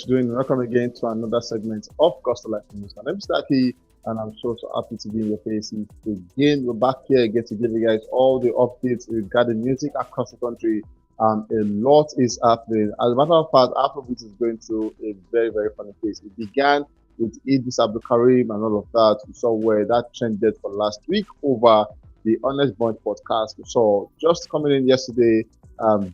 Doing welcome again to another segment of Gospel Life News. My name is Ckay, and I'm so happy to be in your faces again. We're back here again to give you guys all the updates regarding music across the country. A lot is happening. As a matter of fact, Afrobeat is going through a very funny phase. It began with Idris Karim and all of that. We saw where that trended for last week over the Honest Bunch podcast. We saw just coming in yesterday.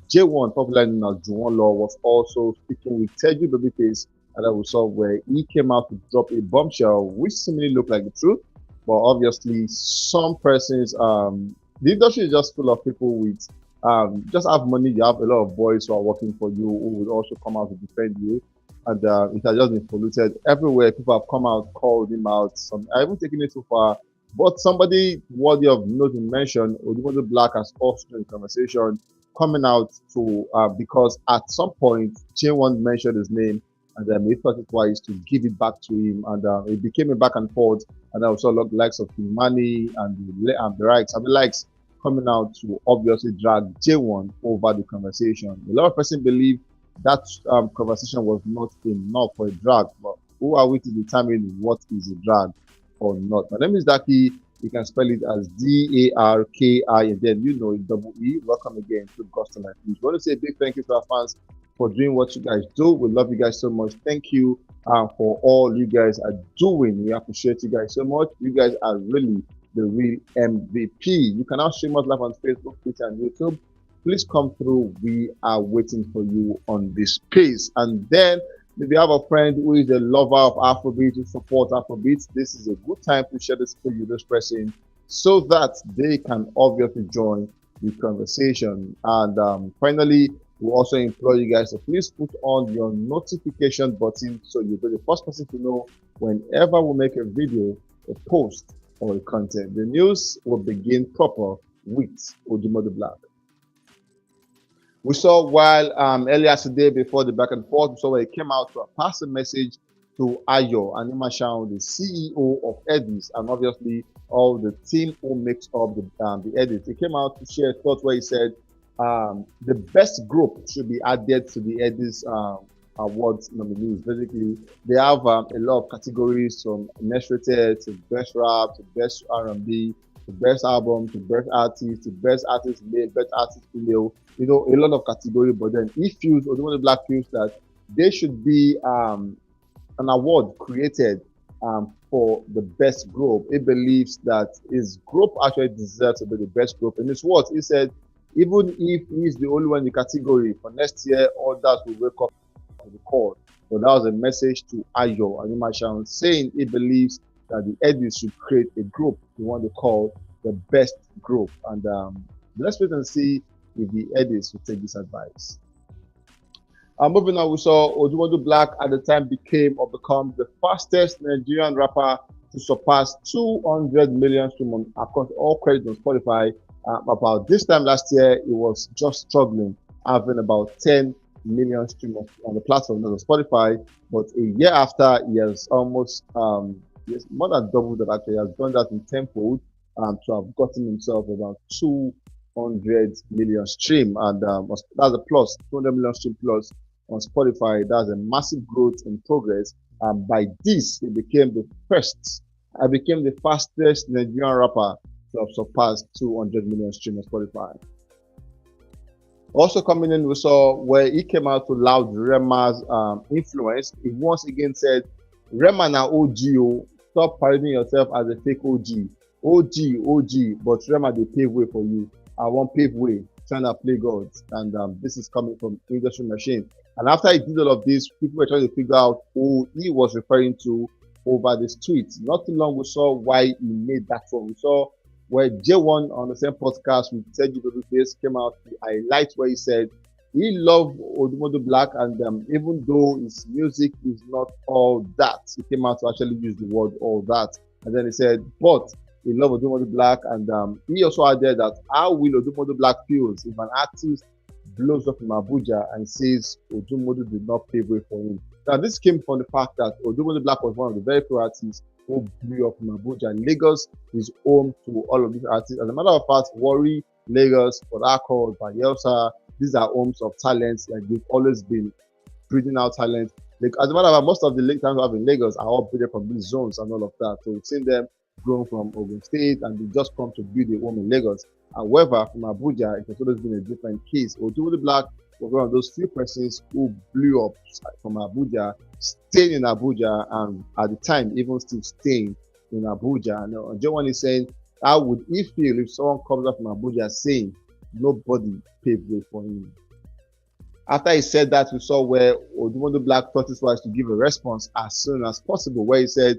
Jaywon, popularly known as Jaywon Law, was also speaking with OdumoduBlvck, and then we saw where he came out to drop a bombshell, which seemingly looked like the truth, but obviously some persons, the industry is just full of people with just have money. You have a lot of boys who are working for you who would also come out to defend you, and it has just been polluted everywhere. People have come out, called him out. Some are even taking it too far. But somebody worthy of note to mention, OdumoduBlvck, has also in conversation coming out to because at some point Jaywon mentioned his name, and then he thought it wise to give it back to him, and it became a back and forth, and I saw the likes of Kimani and the likes coming out to obviously drag Jaywon over the conversation. A lot of persons believe that conversation was not enough for a drag, but who are we to determine what is a drag or not? My name is Daki. You can spell it as Darki, and then double E. Welcome again to Gospel Life News. We want to say a big thank you to our fans for doing what you guys do. We love you guys so much. Thank you for all you guys are doing. We appreciate you guys so much. You guys are really the real MVP. You can now stream us live on Facebook, Twitter, and YouTube. Please come through. We are waiting for you on this space. And then if you have a friend who is a lover of Afrobeat, who supports Afrobeat, this is a good time to share this page with this person so that they can obviously join the conversation. And finally, we also implore you guys to please put on your notification button so you'll be the first person to know whenever we make a video, a post, or a content. The news will begin proper with OdumoduBlvck. We saw while earlier today before the back and forth, we saw where he came out to pass a message to Ayo Animashaun, the CEO of Edis, and obviously all the team who makes up the Edis. He came out to share a thought where he said the best group should be added to the Edis awards nominees. Basically, they have a lot of categories from next rated to best rap to best R&B to best album to best artist to best artist male, best artist female. A lot of category, but then OdumoduBlvck feels that there should be an award created for the best group. He believes that his group actually deserves to be the best group. In his words, he said, even if he's the only one in the category, for next year, others will wake up to the call. So that was a message to Ayo Animashaun saying he believes that the Edis should create a group we want to call the best group. And let's wait and see if the Edis will take this advice. Moving on, we saw OdumoduBlvck at the time became the fastest Nigerian rapper to surpass 200 million streams across all credits on Spotify. About this time last year, he was just struggling, having about 10 million streams on the platform on Spotify. But a year after, he has almost more than doubled that. Actually, he has done that in tenfold to have gotten himself about 200 million stream, and that's a plus, 200 million stream plus on Spotify. That's a massive growth in progress. By this, he became the fastest Nigerian rapper to have surpassed 200 million stream on Spotify. Also coming in, we saw where he came out to loud Rema's influence. He once again said, Rema na OG, stop parading yourself as a fake OG. OG, but Rema, they pave way for you. I won't pave way, trying to play God. And this is coming from Industry Machine. And after he did all of this, people were trying to figure out who he was referring to over this tweet. Not too long, we saw why he made that one. We saw where Jaywon on the same podcast with OdumoduBlvck came out to highlight where he said he loved OdumoduBlvck, and even though his music is not all that, he came out to actually use the word all that. And then he said, but he loved OdumoduBlvck, and he also added that how will OdumoduBlvck feels if an artist blows up from Abuja and says Odumodu did not pave way for him. Now this came from the fact that OdumoduBlvck was one of the very few artists who blew up from Abuja. Lagos is home to all of these artists. As a matter of fact, Warri, Lagos, Port Harcourt, Bayelsa, these are homes of talents. Like they've always been breeding out talent Like, as a matter of fact, most of the lake towns we have in Lagos are all built from these zones and all of that. So we've seen them grown from Ogun State and they just come to build a home in Lagos. However, from Abuja, it has always been a different case. OdumoduBlvck was one of those few persons who blew up from Abuja, staying in Abuja, and at the time, even still staying in Abuja. And Jaywon is saying, how would he feel if someone comes up from Abuja saying nobody paved way for him? After he said that, we saw where OdumoduBlvck thought it was to give a response as soon as possible, where he said,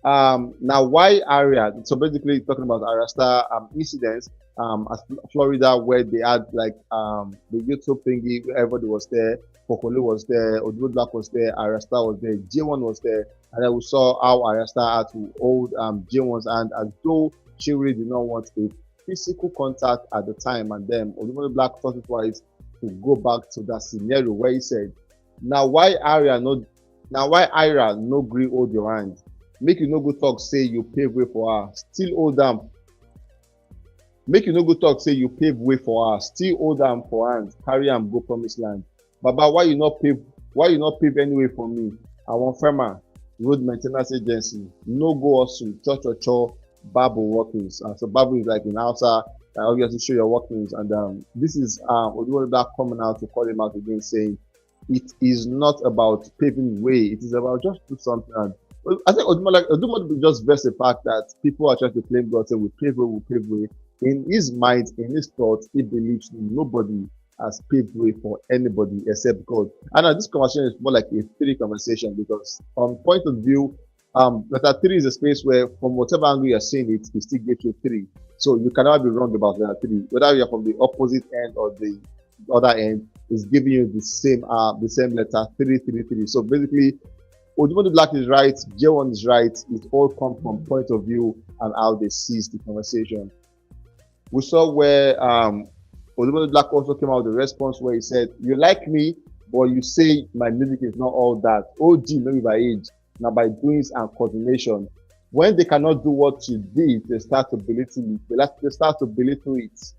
now why area? So basically talking about Arasta incidents at Florida, where they had like the YouTube thingy, everybody was there, Pokolo was there, OdumoduBlvck was there, Arasta was there, Jaywon was there, and then we saw how Arasta had to hold Jaywon's hand as though she really did not want a physical contact at the time, and then OdumoduBlvck thought it was to go back to that scenario where he said, now why Ira no gree hold your hand? Make you no go talk say you pave way for her, still hold them. Make you no go talk say you pave way for her, still hold them for hand, carry am go promised land. Baba, why you not pave anyway for me? I want farmer, road maintenance agency, no go hustle, cho, Bible workings. So Bible is like in Hausa, obviously show your workings. And this is OdumoduBlvck coming out to call him out again, saying it is not about paving way, it is about just do something. And I think OdumoduBlvck just versed the fact that people are trying to claim God, say we pave way. In his mind, in his thoughts, he believes nobody has paved way for anybody except God. And this conversation is more like a theory conversation, because from point of view, letter 3 is a space where, from whatever angle you're seeing it, you still get to 3. So you cannot be wrong about letter 3. Whether you're from the opposite end or the other end, is giving you the same letter 3. So basically, OdumoduBlvck is right, Jaywon is right. It all comes from point of view and how they seize the conversation. We saw where OdumoduBlvck also came out with a response where he said, you like me, but you say my music is not all that. OG, maybe by age, now by doings and coordination. When they cannot do what you did, they start to belittle it. They start to belittle it.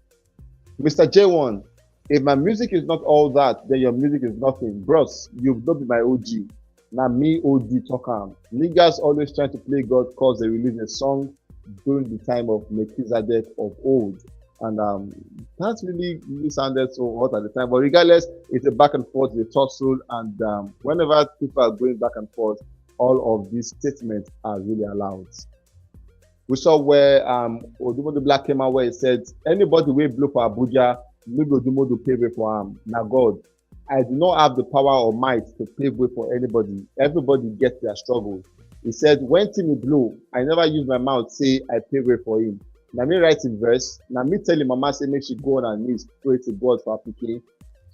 Mr. Jaywon, if my music is not all that, then your music is nothing. Bros, you've not been my OG. Now me OG talk. Niggas always trying to play God cause they release a song during the time of Melchizedek of old. And that really sounded so hot at the time. But regardless, it's a back and forth, it's a tussle. And whenever people are going back and forth, all of these statements are really allowed. We saw where OdumoduBlvck came out where he said, anybody will blow for Abuja, maybe Odumodu pave way for him. Now God, I do not have the power or might to pave way for anybody. Everybody gets their struggle. He said, when Timmy blow, I never use my mouth say I pave way for him. Now me write in verse, now me tell him mama say make she go on her knees, pray to God for her pikin.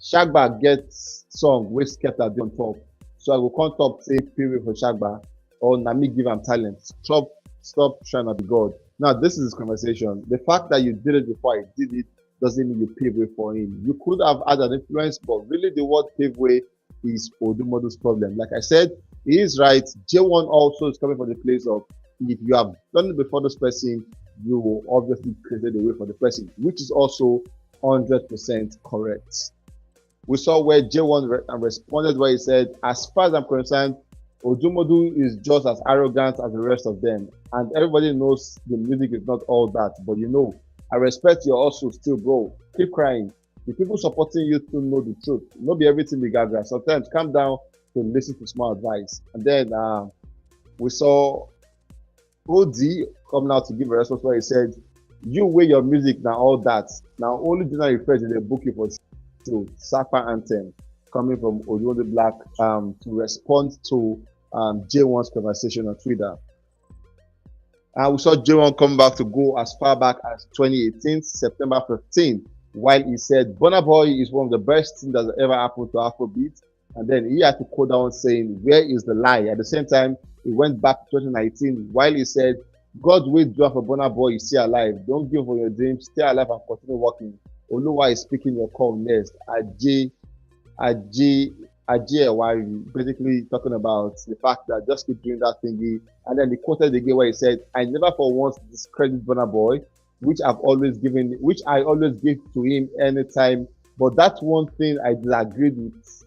Shagba gets song wey Skepta dey on top. So I will come top say pay way for Shagba, or na me give him talent. Stop trying to be God. Now this is his conversation. The fact that you did it before I did it doesn't mean you pave way for him. You could have had an influence, but really the word pave way is Odumodu's problem. Like I said, he is right. Jaywon also is coming from the place of, if you have done it before this person, you will obviously create a way for the person, which is also 100% correct. We saw where Jaywon responded where he said, as far as I'm concerned, Odumodu is just as arrogant as the rest of them. And everybody knows the music is not all that. But you know, I respect your hustle still, bro. Keep crying. The people supporting you to know the truth. Not be everything be gaga. Sometimes calm down to listen to small advice. And then we saw OD coming out to give a response where he said, you weigh your music now all that. Now only General refers in the book for Safa Anthem coming from OdumoduBlvck to respond to Jaywon's conversation on Twitter. And we saw Jaywon come back to go as far back as 2018, September 15, while he said Burna Boy is one of the best things that ever happened to Afrobeat. And then he had to quote down saying, where is the lie? At the same time, he went back to 2019 while he said, God will do for Burna Boy, you stay alive. Don't give for your dreams, stay alive and continue working. Oluwa is speaking your call next. Ejewari, basically talking about the fact that just keep doing that thingy. And then he quoted again where he said, I never for once discredit Burna Boy, which I always give to him anytime. But that's one thing I disagreed with.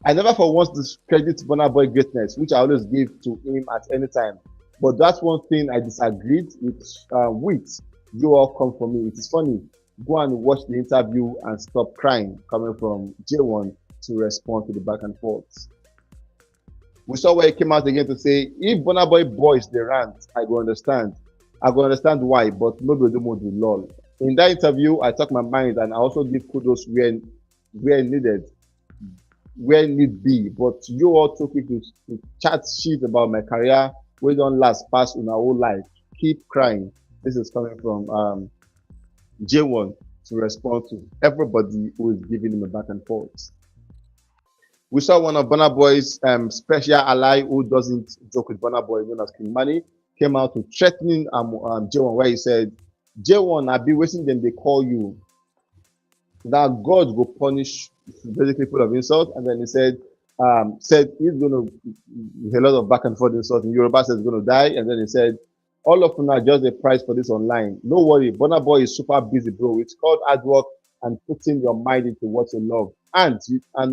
I never for once discredit Burna Boy greatness, which I always give to him at any time. But that's one thing I disagreed with. You all come for me. It is funny. Go and watch the interview and stop crying coming from Jaywon to respond to the back and forth. We saw where he came out again to say, if Burna Boy boys the rant, I go understand. I go understand why, but no be Odumodu lol. In that interview, I talk my mind and I also give kudos where needed, where need be. But you all took it to chat shit about my career. We don't last past in our whole life. Keep crying. This is coming from J1 to respond to everybody who is giving him a back and forth. We saw one of Burna Boy's special ally who doesn't joke with Burna Boy, known as King Money, came out to threatening J1, where he said, J1, I be waiting them, they call you. That God will punish, basically full of insult. And then he said he's going to, a lot of back and forth insult. In Yoruba says he's going to die. And then he said, all of them are just a price for this online. No worry, Burna Boy is super busy, bro. It's called hard work and putting your mind into what you love. And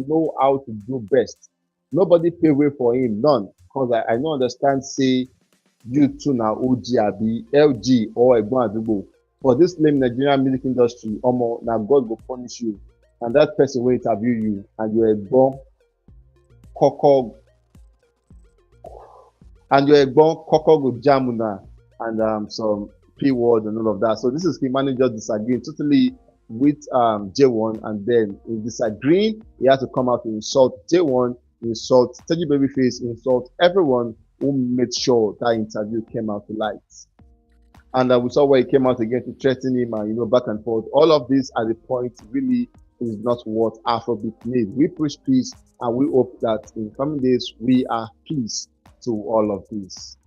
know how to do best. Nobody pay way for him, none. Because I don't understand, say, you two now, OGRB, LG, or Egbon Adubo. For this lame Nigerian music industry, now God will punish you. And that person will interview you, and you're a bomb, Koko, and you're a bomb, Koko Jamuna, and some P word and all of that. So this is Kimani just disagreeing totally with J1, and then in disagreeing, he had to come out to insult J1, insult Teddy Babyface, insult everyone who made sure that interview came out to light. And we saw where he came out again to threaten him and back and forth. All of this at the point really is not what Afrobeat needs. We push peace and we hope that in coming days we are peace to all of this.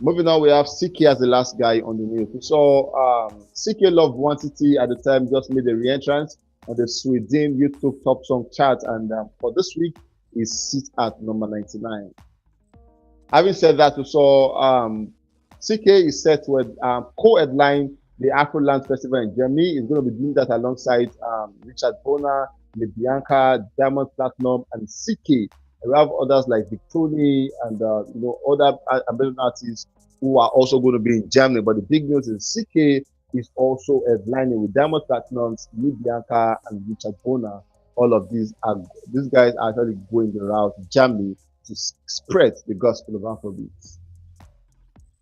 Moving on, we have Ckay as the last guy on the news. We saw Ckay Love Quantity at the time just made a re-entrance on the Sweden YouTube top song chart, and for this week is sit at number 99. Having said that, we saw Ckay is set to co-headline the Afroland Festival in Germany. He's going to be doing that alongside Richard Bona, Bianca, Diamond Platinum, and Ckay. We have others like Victoni and other American artists who are also going to be in Germany. But the big news is Ckay is also headlining with Diamond Platinums, Bianca, and Richard Bona. All of these guys are actually going the route to Germany to spread the gospel of Afrobeat.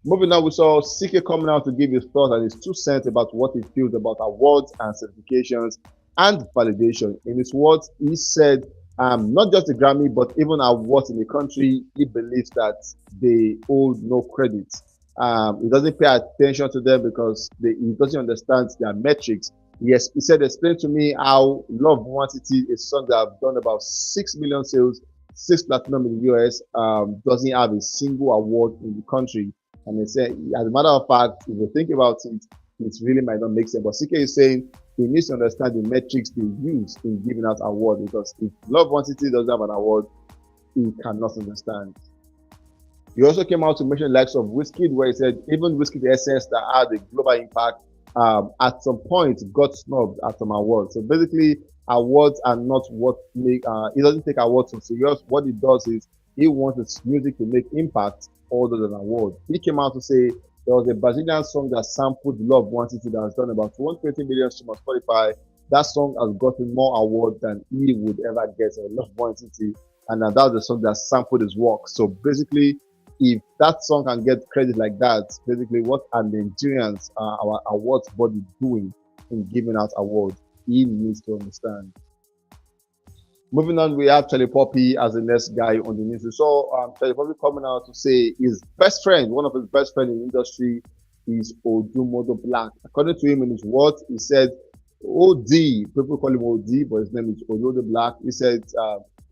Moving on, we saw Ckay coming out to give his thoughts and his 2 cents about what he feels about awards and certifications and validation. In his words, he said, not just the Grammy, but even awards in the country, he believes that they hold no credit. He doesn't pay attention to them because he doesn't understand their metrics. Yes, he said, explain to me how Love Quantity, a song that have done about 6 million sales, 6 platinum in the US, doesn't have a single award in the country. And he said, as a matter of fact, if you think about it, it really might not make sense. But Ckay is saying he needs to understand the metrics they use in giving out awards, because if Love Quantity doesn't have an award, he cannot understand. He also came out to mention the likes of Wizkid, where he said even Wizkid Essence that had a global impact at some point got snubbed at some awards. So basically, awards are not what make. He doesn't take awards so serious. What he does is he wants his music to make impact other than awards. He came out to say there was a Brazilian song that sampled Love Quantity that has done about 120 million streams on Spotify. That song has gotten more awards than he would ever get on Love Quantity, and that was the song that sampled his work. So basically, if that song can get credit like that, basically what are Nigerians, our awards body doing in giving out awards? He needs to understand. Moving on, we have Shalipoppi as the next guy on the news. We saw Shalipoppi coming out to say his best friend, one of his best friends in the industry, is OdumoduBlvck. According to him in his words, he said, OD, people call him OD, but his name is OdumoduBlvck. He said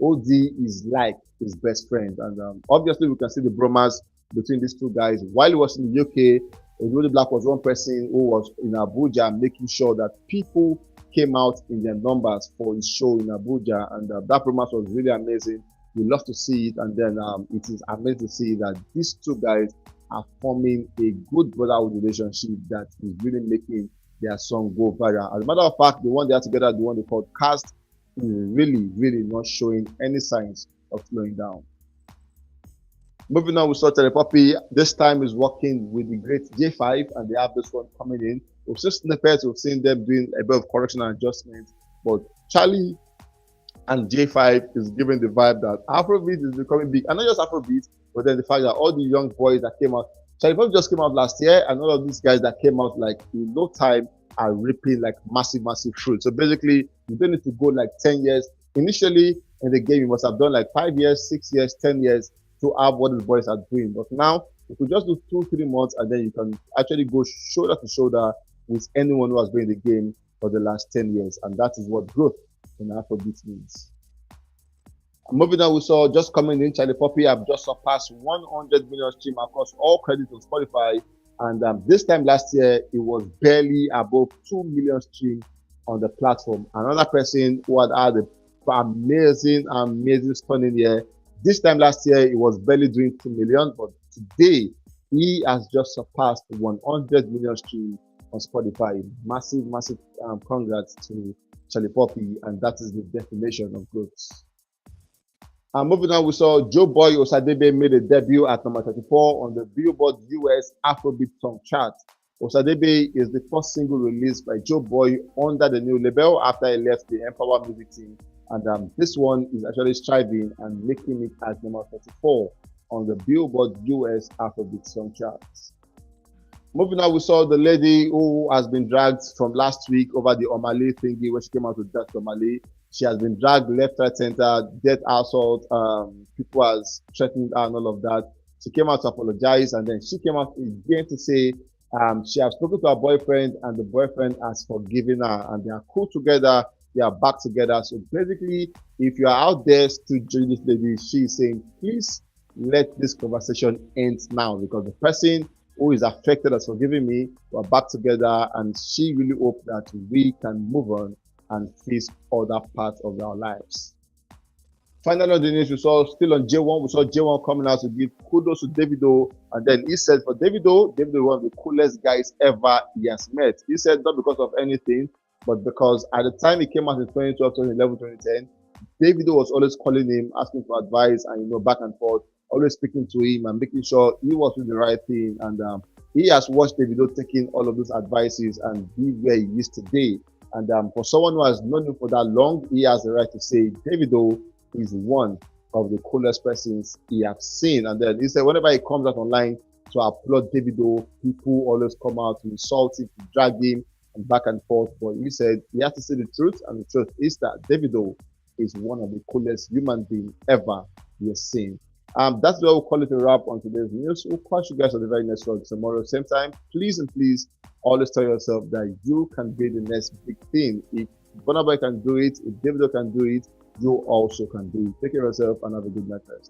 OD is like his best friend. And obviously, we can see the bromance between these two guys. While he was in the UK, OdumoduBlvck was one person who was in Abuja making sure that people came out in their numbers for his show in Abuja, and that performance was really amazing. We love to see it, and then it is amazing to see that these two guys are forming a good brotherhood relationship that is really making their song go viral. As a matter of fact, the one they are together, the one they called Cast, really not showing any signs of slowing down. Moving on, we saw Shalipoppi. This time is working with the great J5, and they have this one coming in. We've seen snippets, we've seen them doing a bit of correction and adjustments, but Charlie and J5 is giving the vibe that Afrobeat is becoming big. And not just Afrobeat, but then the fact that all the young boys that came out, Shalipoppi just came out last year, and all of these guys that came out like in no time are ripping like massive fruit. So basically, you don't need to go like 10 years. Initially in the game, you must have done like 5 years, 6 years, 10 years to have what the boys are doing. But now, you could just do 2-3 months, and then you can actually go shoulder to shoulder with anyone who has been in the game for the last 10 years. And that is what growth in Afrobeat means. Moving on, we saw just coming in, Shalipoppi have just surpassed 100 million streams across all credits on Spotify. And this time last year, it was barely above 2 million streams on the platform. Another person who had an amazing, stunning year. This time last year, it was barely doing 2 million, but today, he has just surpassed 100 million streams on Spotify. Massive congrats to Shalipoppi, and that is the definition of growth. Moving on, we saw Joeboy Osadebe made a debut at number 34 on the Billboard US Afrobeat Song Chart. Osadebe is the first single released by Joeboy under the new label after he left the Empower Music team. And this one is actually striving and making it at number 34 on the Billboard US Afrobeat Song Charts. Moving on, we saw the lady who has been dragged from last week over the Omale thingy where she came out with Death Omale. She has been dragged left, right, center, death assault, people has threatened her and all of that. She came out to apologize, and then she came out again to say she has spoken to her boyfriend, and the boyfriend has forgiven her, and they are cool together, they are back together. So basically, if you are out there to join this lady, she is saying, please let this conversation end now, because the person who is affected has forgiven me, we're back together, and she really hopes that we can move on and face other parts of our lives. Finally, on the news, we saw still on Jaywon, we saw Jaywon coming out to give kudos to Davido, and then he said for Davido is one of the coolest guys ever he has met. He said not because of anything, but because at the time he came out in 2012, 2011, 2010, Davido was always calling him, asking for advice, and back and forth, always speaking to him and making sure he was doing the right thing. And he has watched Davido taking all of those advices and be where he is today. And for someone who has known him for that long, he has the right to say Davido is one of the coolest persons he has seen. And then he said whenever he comes out online to applaud Davido, people always come out to insult him, to drag him, and back and forth. But he said he has to say the truth, and the truth is that Davido is one of the coolest human beings ever he has seen. That's why we'll call it a wrap on today's news. We'll catch you guys on the very next one tomorrow, same time. Please always tell yourself that you can be the next big thing. If Burna Boy can do it, if Davido can do it, you also can do it. Take care of yourself and have a good night, guys.